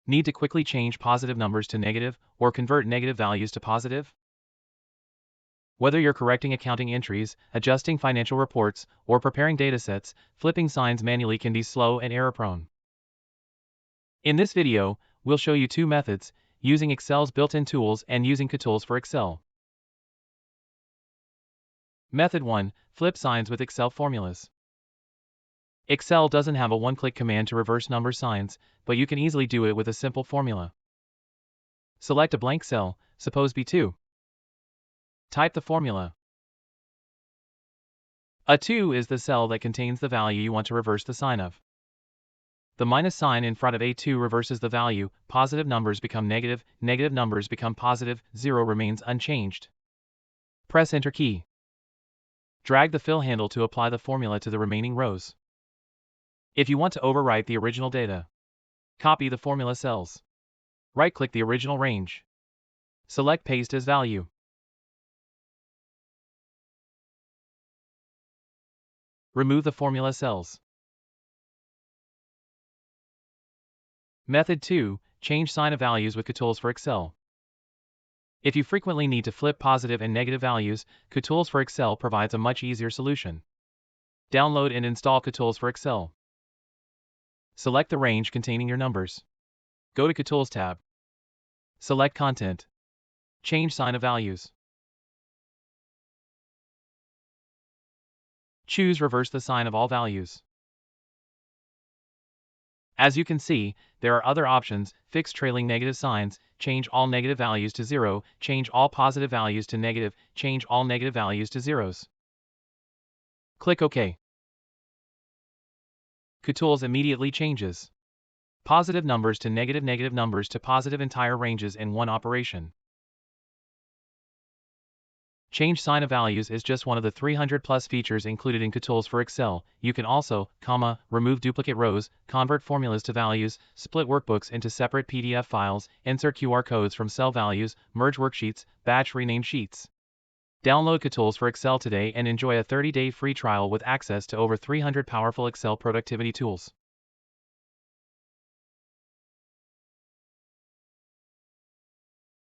Need to quickly change positive numbers to negative or convert negative values to positive? Whether you're correcting accounting entries, adjusting financial reports, or preparing datasets, flipping signs manually can be slow and error-prone. In this video, we'll show you two methods, using Excel's built-in tools and using Kutools for Excel. Method 1. Flip signs with Excel formulas. Excel doesn't have a one-click command to reverse number signs, but you can easily do it with a simple formula. Select a blank cell, suppose B2. Type the formula. A 2 is the cell that contains the value you want to reverse the sign of. The minus sign in front of A2 reverses the value, positive numbers become negative, negative numbers become positive, 0 remains unchanged. Press Enter key. Drag the fill handle to apply the formula to the remaining rows. If you want to overwrite the original data, copy the formula cells. Right-click the original range. Select Paste as Value. Remove the formula cells. Method 2. Change sign of values with Kutools for Excel. If you frequently need to flip positive and negative values, Kutools for Excel provides a much easier solution. Download and install Kutools for Excel. Select the range containing your numbers. Go to Kutools tab. Select Content. Change sign of values. Choose Reverse the sign of all values. As you can see, there are other options: fix trailing negative signs, change all negative values to 0, change all positive values to negative, change all negative values to zeros. Click OK. Kutools immediately changes positive numbers to negative, negative numbers to positive entire ranges in one operation. Change sign of values is just one of the 300+ features included in Kutools for Excel. You can also, remove duplicate rows, convert formulas to values, split workbooks into separate PDF files, insert QR codes from cell values, merge worksheets, batch rename sheets. Download Kutools for Excel today and enjoy a 30-day free trial with access to over 300 powerful Excel productivity tools.